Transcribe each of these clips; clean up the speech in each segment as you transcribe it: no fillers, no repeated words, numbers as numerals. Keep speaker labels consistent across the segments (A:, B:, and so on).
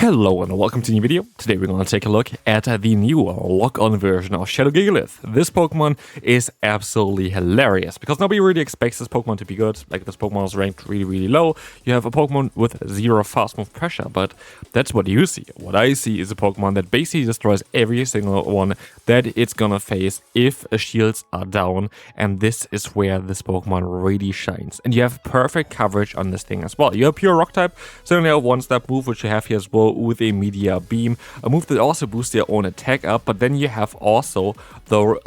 A: Hello and welcome to a new video. Today we're going to take a look at the new lock-on version of Shadow Gigalith. This Pokemon is absolutely hilarious because nobody really expects this Pokemon to be good. Like, this Pokemon is ranked really low. You have a Pokemon with 0 fast move pressure, but that's what you see. What I see is a Pokemon that basically destroys every single one that it's gonna face if shields are down, and this is where this Pokemon really shines. And you have perfect coverage on this thing as well. You have pure rock type, so you only have one-step move, which you have here as well, with a Meteor Beam, a move that also boosts your own attack up, but then you have also the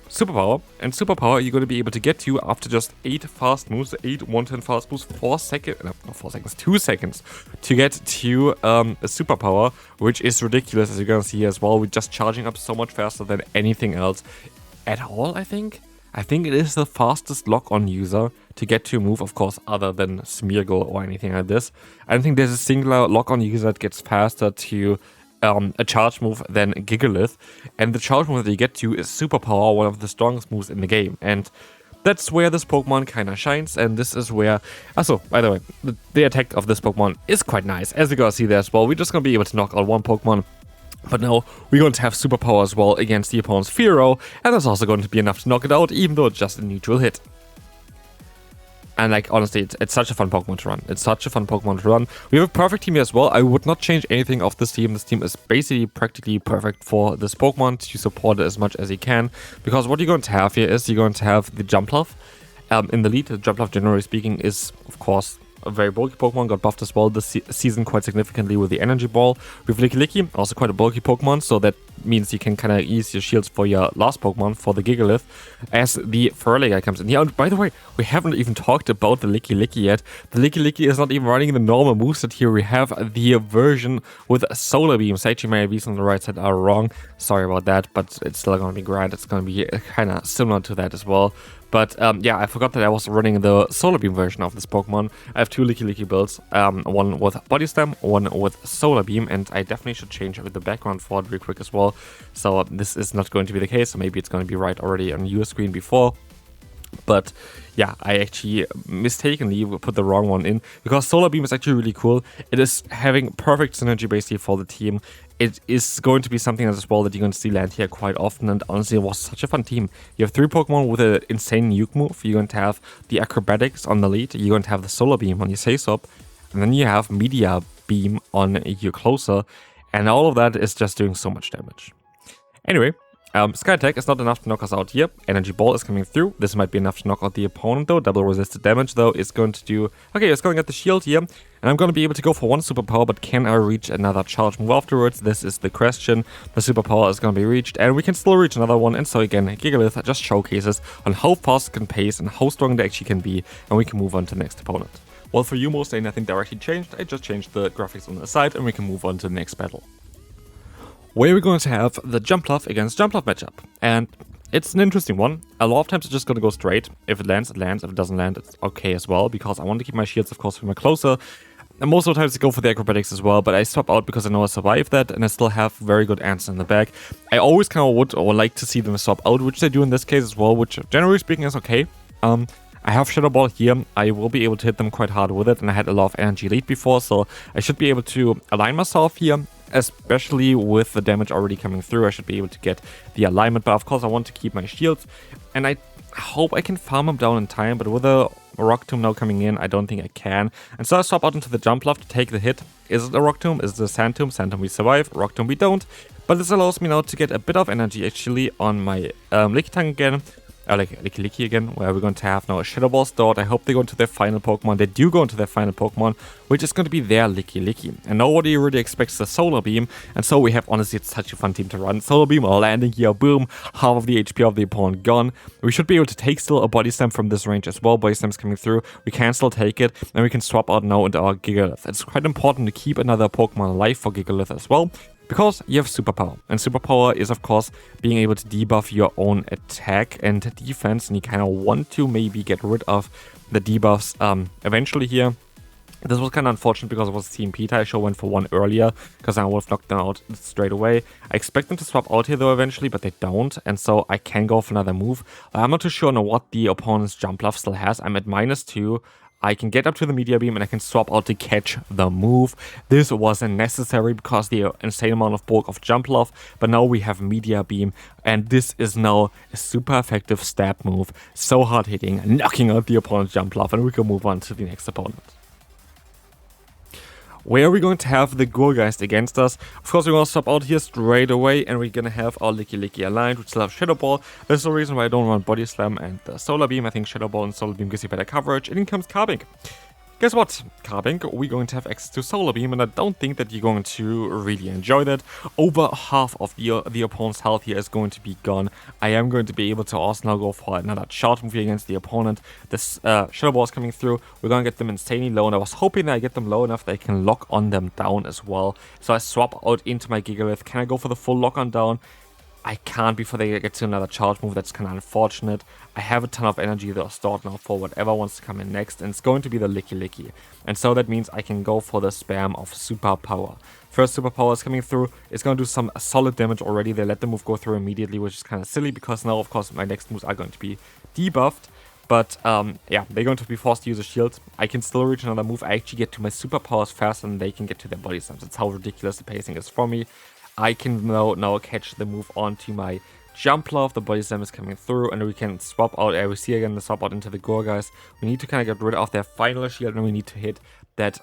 A: superpower, and superpower you're going to be able to get to after just 8 fast moves, 8 110 fast moves, 2 seconds to get to a superpower, which is ridiculous, as you're going to see here as well. We're just charging up so much faster than anything else at all, I think. I think it is the fastest lock-on user to get to a move, of course, other than Smeargle or anything like this. I don't think there's a singular lock-on user that gets faster to a charge move than Gigalith. And the charge move that you get to is Superpower, one of the strongest moves in the game. And that's where this Pokemon kind of shines, and this is where... Also, by the way, the attack of this Pokemon is quite nice. As you're going to see there as well, we're just going to be able to knock out one Pokemon. But now we're going to have superpower as well against the opponent's Fearow, and that's also going to be enough to knock it out, even though it's just a neutral hit. And like, honestly, it's such a fun Pokemon to run. It's such a fun Pokemon to run. We have a perfect team here as well. I would not change anything of this team. This team is basically practically perfect for this Pokemon to support it as much as you can. Because what you're going to have here is you're going to have the Jumpluff. In the lead, the Jumpluff, generally speaking, is, of course, a very bulky Pokemon, got buffed as well this season quite significantly with the Energy Ball. With Licky, also quite a bulky Pokemon, so that means you can kind of use your shields for your last Pokemon, for the Gigalith, as the Furry guy comes in. Yeah, and by the way, we haven't even talked about the Licky yet. The Licky is not even running the normal moveset here. We have the version with Solar Beam. So actually, my reasons on the right side are wrong. Sorry about that, but it's still going to be grand. It's going to be kind of similar to that as well. But yeah, I forgot that I was running the Solar Beam version of this Pokemon. I have 2 Licky builds, one with Body Slam, one with Solar Beam, and I definitely should change the background for it real quick as well. So this is not going to be the case, so maybe it's going to be right already on your screen before. But yeah, I actually mistakenly put the wrong one in, because Solar Beam is actually really cool. It is having perfect synergy basically for the team. It is going to be something as well that you're going to see land here quite often, and honestly, it was such a fun team. You have 3 Pokemon with an insane nuke move. You're going to have the Acrobatics on the lead. You're going to have the Solar Beam on your Sasop, and then you have Meteor Beam on your Closer, and all of that is just doing so much damage. Anyway, Sky Attack is not enough to knock us out here. Energy Ball is coming through. This might be enough to knock out the opponent though. Double resisted damage though is going to do... Okay, it's going to get the shield here. And I'm going to be able to go for one superpower, but can I reach another charge move afterwards? This is the question. The superpower is going to be reached, and we can still reach another one. And so again, Gigalith just showcases on how fast it can pace and how strong it actually can be, and we can move on to the next opponent. Well, for you, most nothing directly changed. I just changed the graphics on the side, and we can move on to the next battle, where we're going to have the Jumpluff against Jumpluff matchup. And it's an interesting one. A lot of times it's just going to go straight. If it lands, it lands. If it doesn't land, it's okay as well, because I want to keep my shields, of course, for my Closer. And most of the times I go for the Acrobatics as well, but I swap out because I know I survived that, and I still have very good answers in the back. I always kind of would or like to see them swap out, which they do in this case as well, which generally speaking is okay. I have Shadow Ball here. I will be able to hit them quite hard with it, and I had a lot of energy lead before, so I should be able to align myself here. Especially with the damage already coming through, I should be able to get the alignment, but of course I want to keep my shields, and I hope I can farm them down in time, but with a Rock Tomb now coming in, I don't think I can. And so I swap out into the Jumpluff to take the hit. Is it a Rock Tomb? Is it a Sand Tomb? Sand Tomb we survive, Rock Tomb we don't, but this allows me now to get a bit of energy actually on my Lickitung again. Licky again, where we're going to have now a Shadow Ball stored. I hope they go into their final Pokemon. They do go into their final Pokemon, which is going to be their Licky. And nobody really expects the Solar Beam, and so we have, honestly, it's such a fun team to run. Solar Beam landing here, boom, half of the HP of the opponent gone. We should be able to take still a Body Slam from this range as well. Body Slam's coming through. We can still take it, and we can swap out now into our Gigalith. It's quite important to keep another Pokemon alive for Gigalith as well, because you have Superpower, and Superpower is of course being able to debuff your own attack and defense, and you kind of want to maybe get rid of the debuffs eventually here. This was kind of unfortunate because it was Team Peter. I sure went for one earlier because I would have knocked them out straight away. I expect them to swap out here though eventually, but they don't, and so I can go for another move. I'm not too sure on what the opponent's Jumpluff still has. I'm at -2. I can get up to the Meteor Beam and I can swap out to catch the move. This wasn't necessary because the insane amount of bulk of Jump Love, but now we have Meteor Beam, and this is now a super effective stab move. So hard hitting, knocking out the opponent's Jump Love, and we can move on to the next opponent. Where are we going to have the Gigalith against us? Of course, we're going to stop out here straight away, and we're going to have our Licky aligned, which still have Shadow Ball. That's the reason why I don't want Body Slam and the Solar Beam. I think Shadow Ball and Solar Beam gives you better coverage. And in comes Carbink. Guess what? Carbink, we're going to have access to Solar Beam, and I don't think that you're going to really enjoy that. Over half of the opponent's health here is going to be gone. I am going to be able to also now go for another charge move here against the opponent. This Shadow Ball is coming through. We're going to get them insanely low, and I was hoping that I get them low enough that I can lock on them down as well. So I swap out into my Gigalith. Can I go for the full lock on down? I can't before they get to another charge move. That's kind of unfortunate. I have a ton of energy that are stored now for whatever wants to come in next, and it's going to be the Licky. And so that means I can go for the spam of Super Power. First Super Power is coming through. It's going to do some solid damage already. They let the move go through immediately, which is kind of silly because now, of course, my next moves are going to be debuffed. But yeah, they're going to be forced to use a shield. I can still reach another move. I actually get to my Super Powers faster than they can get to their Body Slams. That's how ridiculous the pacing is for me. I can now catch the move onto my Jump Love. The Body Slam is coming through, and we can swap out. We see again the swap out into the Gigalith. We need to kind of get rid of their final shield, and we need to hit that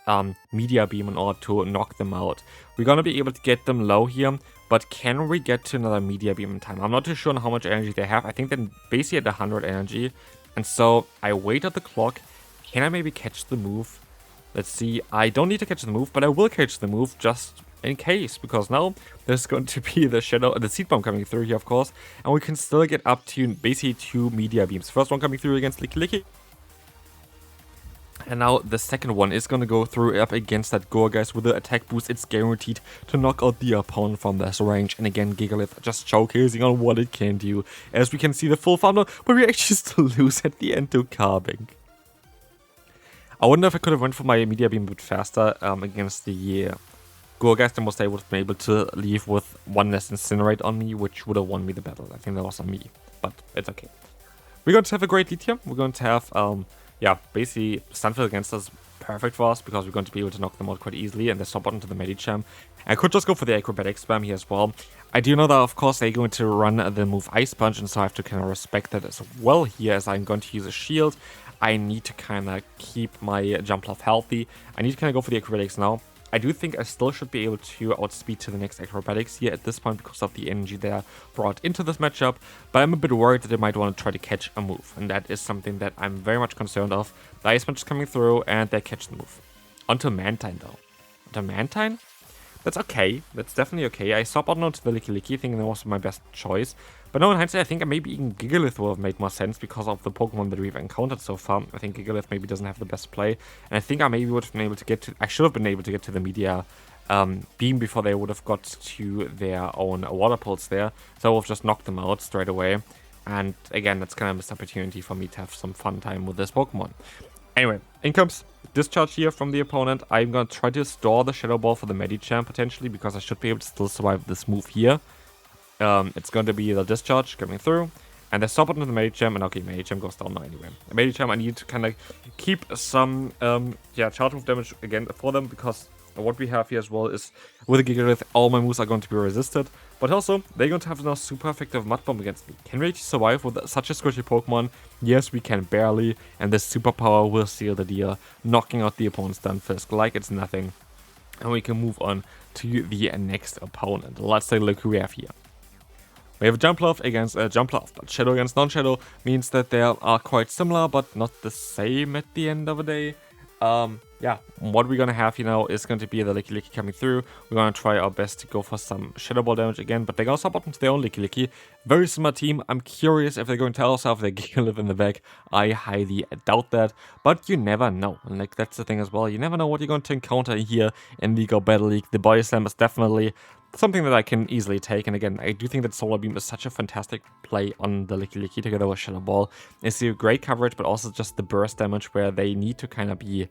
A: Meteor Beam in order to knock them out. We're going to be able to get them low here, but can we get to another Meteor Beam in time? I'm not too sure on how much energy they have. I think they're basically at 100 energy, and so I wait at the clock. Can I maybe catch the move? Let's see. I don't need to catch the move, but I will catch the move just in case, because now there's going to be the Seed Bomb coming through here, of course, and we can still get up to basically 2 Meteor Beams. First one coming through against Licky, and now the second one is going to go through up against that Gigalith with the attack boost. It's guaranteed to knock out the opponent from this range, and again Gigalith just showcasing on what it can do, as we can see the full farm, but we actually still lose at the end to Carbink. I wonder if I could have went for my Meteor Beam a bit faster against the Gigalith, and I would have been able to leave with one less Incinerate on me, which would have won me the battle. I think that was on me, but it's okay. We're going to have a great lead here. We're going to have, yeah, basically Stunfield against us, perfect for us, because we're going to be able to knock them out quite easily, and they swap out into the Medicham. I could just go for the Acrobatic Spam here as well. I do know that, of course, they're going to run the move Ice Punch, and so I have to kind of respect that as well here, as I'm going to use a shield. I need to kind of keep my Jump Love healthy. I need to kind of go for the Acrobatics now. I do think I still should be able to outspeed to the next Acrobatics here at this point because of the energy they are brought into this matchup, but I'm a bit worried that they might want to try to catch a move, and that is something that I'm very much concerned of. The Ice Punch is coming through, and they catch the move. Onto Mantine though. Onto Mantine? That's okay. That's definitely okay. I swap out now to the Licky, thinking that was my best choice. But no, in hindsight, I think maybe even Gigalith would have made more sense because of the Pokemon that we've encountered so far. I think Gigalith maybe doesn't have the best play. And I think I maybe would have been able to get to... I should have been able to get to the Meteor Beam before they would have got to their own Water Pulse there. So I would have just knocked them out straight away. And again, that's kind of a missed opportunity for me to have some fun time with this Pokemon. Anyway, in comes Discharge here from the opponent. I'm going to try to store the Shadow Ball for the Medicham potentially, because I should be able to still survive this move here. It's going to be the Discharge coming through, and they stop it into the Medicham, and okay, Medicham goes down now anyway. The Medicham, I need to kind of keep some charge move damage again for them, because what we have here as well is, with the Gigalith, all my moves are going to be resisted, but also, they're going to have now super effective Mud Bomb against me. Can we actually survive with such a squishy Pokemon? Yes, we can barely, and this Super Power will seal the deal, knocking out the opponent's Stunfisk like it's nothing. And we can move on to the next opponent. Let's take a look who we have here. We have a Jump Love against a Jump Love, but Shadow against Non-Shadow means that they are quite similar, but not the same at the end of the day. Yeah, what we're gonna have here now is going to be the Licky coming through. We're gonna try our best to go for some Shadow Ball damage again, but they're gonna swap out into their own Licky. Very similar team. I'm curious if they're going to tell us have their Gigalith in the back. I highly doubt that, but you never know. And like, that's the thing as well. You never know what you're going to encounter here in League or Battle League. The Body Slam is definitely something that I can easily take, and again, I do think that Solar Beam is such a fantastic play on the Licky together with Shadow Ball. It's a great coverage, but also just the burst damage where they need to kind of be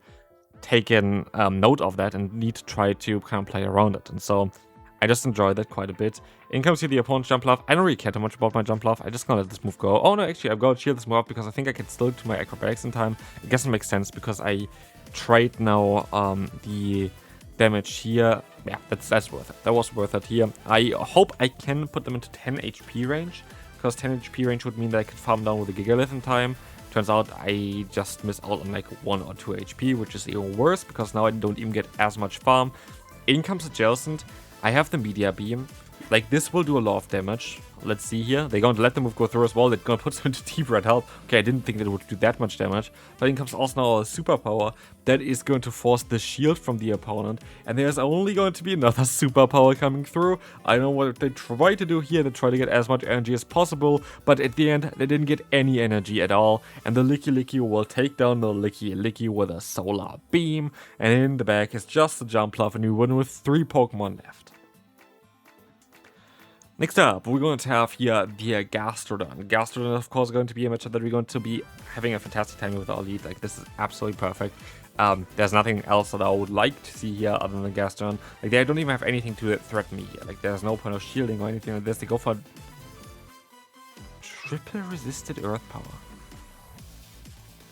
A: taken note of that and need to try to kind of play around it. And so I just enjoy that quite a bit. In comes here the opponent's jump laugh. I don't really care too much about my jump laugh. I just gonna let this move go. Oh no, actually I've got to shield this move up because I think I can still do my acrobatics in time. I guess it makes sense because I trade now the damage here. Yeah, that's worth it. That was worth it here. I hope I can put them into 10 HP range, because 10 HP range would mean that I could farm down with the Gigalith in time. Turns out I just miss out on like 1 or 2 HP, which is even worse because now I don't even get as much farm. In comes Adjacent. I have the Media Beam. Like, this will do a lot of damage. Let's see here. They're going to let the move go through as well. They're going to put them into deep red health. Okay, I didn't think that it would do that much damage. But in comes also now a superpower that is going to force the shield from the opponent. And there's only going to be another superpower coming through. I know what they try to do here. They try to get as much energy as possible. But at the end, they didn't get any energy at all. And the Licky will take down the Licky with a solar beam. And in the back is just a jump laugh, and you win with 3 Pokemon left. Next up, we're going to have here the Gastrodon. Gastrodon, of course, going to be a matchup that we're going to be having a fantastic time with our lead. Like, this is absolutely perfect. There's nothing else that I would like to see here other than Gastrodon. Like, they don't even have anything to threaten me here. Like, there's no point of shielding or anything like this. They go for triple resisted Earth Power.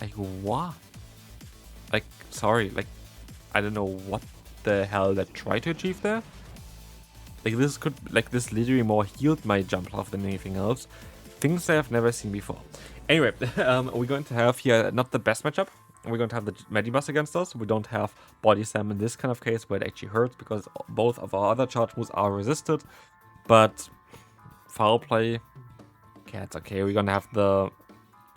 A: Like, what? Like, sorry, like, I don't know what the hell they tried to achieve there. Like, this literally more healed my jump laugh than anything else. Things I have never seen before. Anyway, we're going to have here not the best matchup. We're going to have the Medibus against us. We don't have Body Slam in this kind of case where it actually hurts because both of our other charge moves are resisted. But foul play, okay, it's okay. We're going to have the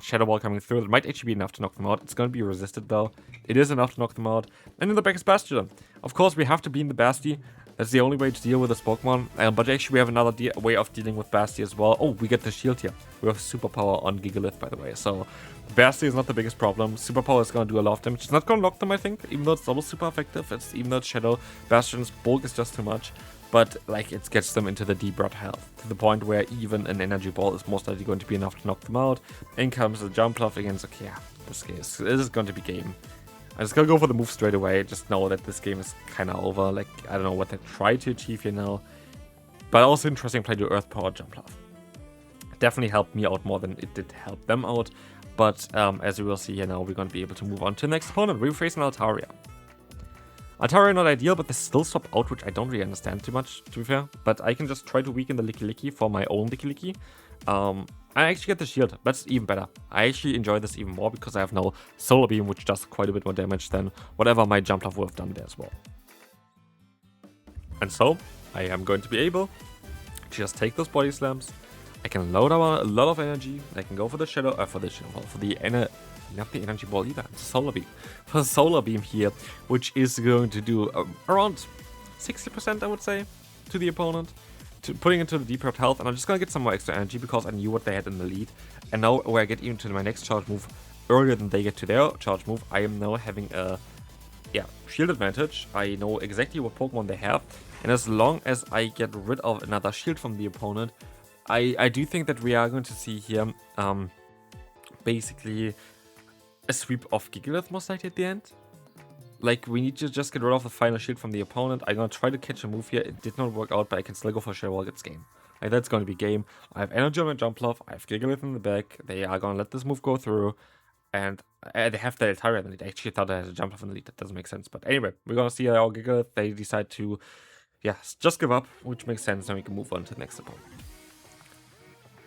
A: Shadow Ball coming through. It might actually be enough to knock them out. It's going to be resisted though. It is enough to knock them out. And in the back is Bastion. Of course, we have to be in the Basti. That's the only way to deal with this Pokemon. But actually, we have another way of dealing with Basti as well. Oh, we get the shield here. We have Superpower on Gigalith, by the way. So, Basti is not the biggest problem. Superpower is going to do a lot of damage. It's not going to knock them, I think, even though it's double super effective. Even though it's Shadow. Bastion's bulk is just too much. But, like, it gets them into the deep red health. To the point where even an Energy Ball is most likely going to be enough to knock them out. In comes the Jump Laugh against, okay, yeah, this is going to be game. I'm just gonna go for the move straight away. Just know that this game is kind of over. Like, I don't know what they try to achieve here now. But also interesting play to Earth Power Jump Laugh. Definitely helped me out more than it did help them out. But as we will see here now, we're going to be able to move on to the next opponent. We're facing Altaria. Altaria not ideal, but they still swap out, which I don't really understand too much, to be fair. But I can just try to weaken the Licky for my own Licky. I actually get the shield. That's even better. I actually enjoy this even more because I have now Solar Beam, which does quite a bit more damage than whatever my jump laugh would have done there as well. And so, I am going to be able to just take those Body Slams. I can load up a lot of energy. I can go for the Shadow, for the not the Energy Ball either, it's Solar Beam. For the Solar Beam here, which is going to do around 60%, I would say, to the opponent. Putting into the deep red health, and I'm just gonna get some more extra energy because I knew what they had in the lead. And now where I get even to my next charge move earlier than they get to their charge move, I am now having a shield advantage. I know exactly what Pokemon they have, and as long as I get rid of another shield from the opponent, I do think that we are going to see here basically a sweep of Gigalith most likely at the end. Like, we need to just get rid of the final shield from the opponent. I'm gonna try to catch a move here. It did not work out, but I can still go for Shadow Ball. It's game. Like, that's gonna be game. I have energy on my jump laugh. I have Gigalith in the back. They are gonna let this move go through. And they have the Altaria in the lead. I actually thought I had a jump laugh in the lead. That doesn't make sense. But anyway, we're gonna see our Gigalith. They decide to, just give up, which makes sense. Now we can move on to the next opponent.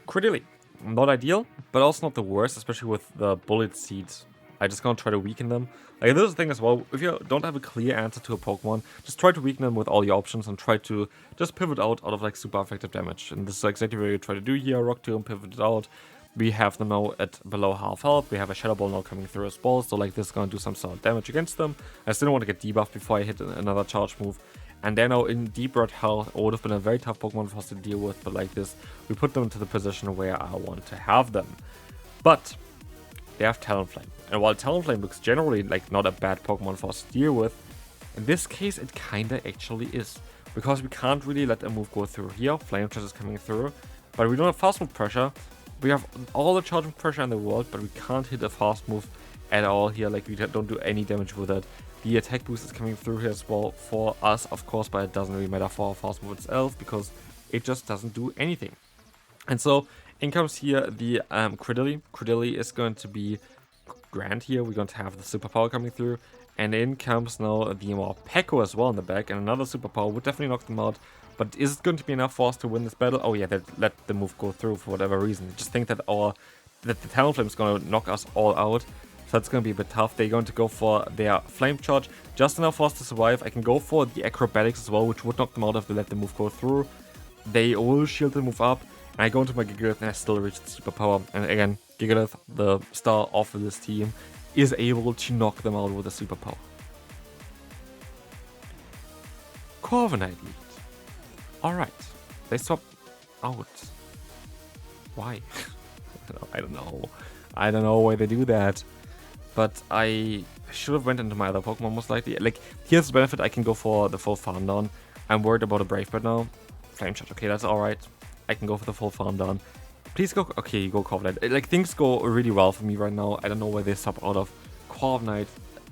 A: Critterly. Not ideal, but also not the worst, especially with the Bullet Seeds. I just gonna try to weaken them. Like, this is the thing as well, if you don't have a clear answer to a Pokemon, just try to weaken them with all your options and try to just pivot out of like super effective damage. And this is exactly what you try to do here. Rock Tomb, pivot it out. We have them now at below half health. We have a Shadow Ball now coming through as well, so like this is gonna do some solid damage against them. I still want to get debuffed before I hit another charge move. And they're now in deep red health. It would have been a very tough Pokemon for us to deal with, but like this, we put them into the position where I want to have them. But they have Talonflame. And while Talonflame looks generally like not a bad Pokemon for us to deal with, in this case it kinda actually is. Because we can't really let a move go through here. Flame Charge is coming through. But we don't have fast move pressure. We have all the charging pressure in the world, but we can't hit a fast move at all here. Like, we don't do any damage with it. The attack boost is coming through here as well for us, of course, but it doesn't really matter for fast move itself because it just doesn't do anything. And so in comes here the Credilly. Credilly is going to be grand here. We're going to have the superpower coming through. And in comes now the Morpeko as well in the back. And another superpower would definitely knock them out. But is it going to be enough for us to win this battle? Oh yeah, they let the move go through for whatever reason. Just think that the Talonflame is going to knock us all out. So that's going to be a bit tough. They're going to go for their Flame Charge. Just enough for us to survive. I can go for the Acrobatics as well, which would knock them out if they let the move go through. They will shield the move up. And I go into my Gigalith and I still reach the superpower. And again, Gigalith, the star of this team, is able to knock them out with a superpower. Corviknight lead. Alright. They swap out. Why? I don't know. I don't know why they do that. But I should have went into my other Pokemon most likely. Like, here's the benefit. I can go for the full farm down. I'm worried about a Brave Bird now. Flame Charge. Okay, that's alright. I can go for the full farm down. Please go. Okay, you go Corviknight. Like, things go really well for me right now. I don't know why they sub out of Corviknight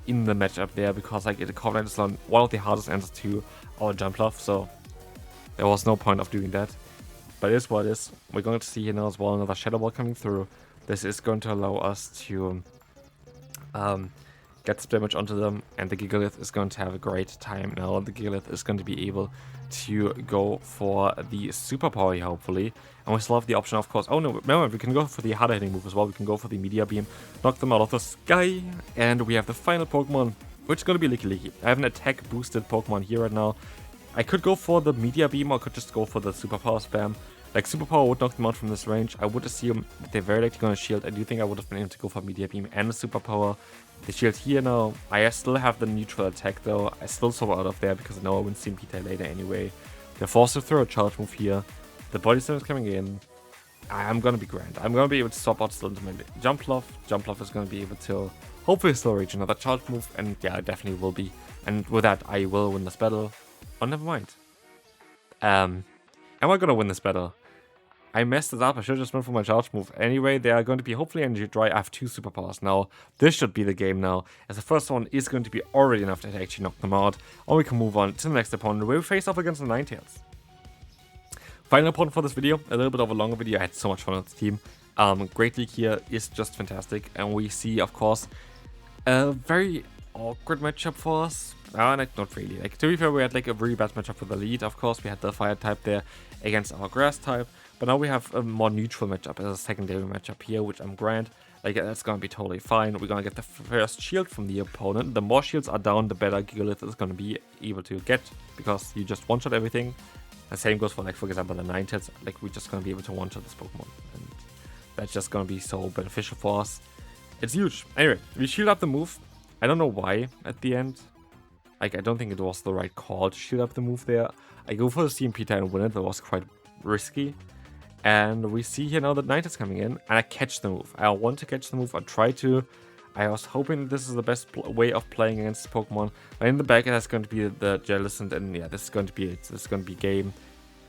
A: in the matchup there, because like Corviknight is one of the hardest answers to our Jumpluff, so there was no point of doing that. But it is what it is. We're going to see here now as well another Shadow Ball coming through. This is going to allow us to get some damage onto them, and the Gigalith is going to have a great time now. The Gigalith is going to be able to go for the superpower here, hopefully. And we still have the option, of course. Oh no, remember, we can go for the harder hitting move as well. We can go for the Meteor Beam, knock them out of the sky, and we have the final Pokemon, which is going to be Licky. I have an attack boosted Pokemon here right now. I could go for the Meteor Beam, or I could just go for the superpower spam. Like, superpower would knock them out from this range. I would assume they're very likely going to shield. I do think I would have been able to go for Meteor Beam and the superpower. The shield here now. I still have the neutral attack though. I still swap out of there because I know I wouldn't see Peter later anyway. They're forced to throw a charge move here. The Body Slam is coming in. I'm going to be grand. I'm going to be able to swap out still into my Jumpluff. Jumpluff is going to be able to hopefully still reach another charge move. And yeah, I definitely will be. And with that, I will win this battle. Oh, never mind. Am I going to win this battle? I messed it up. I should have just went for my charge move. Anyway, they are going to be hopefully energy dry. I have 2 superpowers now. This should be the game now, as the first one is going to be already enough to actually knock them out. Or we can move on to the next opponent, where we face off against the Ninetales. Final opponent for this video, a little bit of a longer video. I had so much fun with the team. Great League here is just fantastic. And we see, of course, a very awkward matchup for us. Not really. Like, to be fair, we had like a really bad matchup with the lead. Of course, we had the fire type there against our grass type. But now we have a more neutral matchup as a secondary matchup here, which I'm grand. Like, that's going to be totally fine. We're going to get the first shield from the opponent. The more shields are down, the better Gigalith is going to be able to get, because you just one-shot everything. The same goes for, like, for example, the Ninetales. Like, we're just going to be able to one-shot this Pokemon. And that's just going to be so beneficial for us. It's huge. Anyway, we shield up the move. I don't know why at the end. Like, I don't think it was the right call to shield up the move there. I go for the CMP tie and win it. That was quite risky. And we see here now that Ninetales coming in, and I catch the move. I want to catch the move. I try to. I was hoping this is the best way of playing against this Pokemon. But in the back, that's going to be the Jellicent, and yeah, this is going to be it. This is going to be game.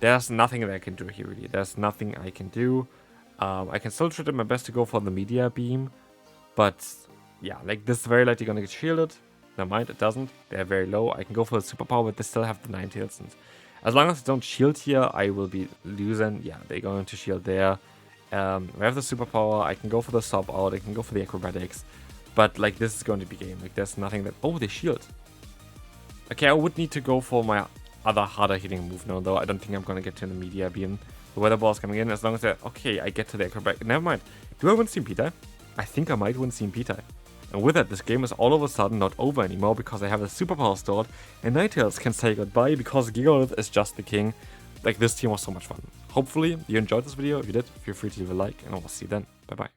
A: There's nothing that I can do here, really. There's nothing I can do. I can still try my best to go for the Meteor Beam, but yeah, like, this is very likely going to get shielded. Never mind, it doesn't. They're very low. I can go for the superpower, but they still have the Ninetales. And as long as they don't shield here, I will be losing. Yeah, they're going to shield there. We have the superpower. I can go for the sub out. I can go for the acrobatics. But, like, this is going to be game. Like, there's nothing that... Oh, they shield. Okay, I would need to go for my other harder hitting move now, though. I don't think I'm going to get to the Meteor Beam. The Weather Ball is coming in. As long as they're... Okay, I get to the acrobatic. Never mind. Do I win CMP tie? I think I might win CMP tie. And with that, this game is all of a sudden not over anymore, because I have a superpower stored, and Ninetales can say goodbye because Gigalith is just the king. Like, this team was so much fun. Hopefully, you enjoyed this video. If you did, feel free to leave a like, and I will see you then. Bye bye.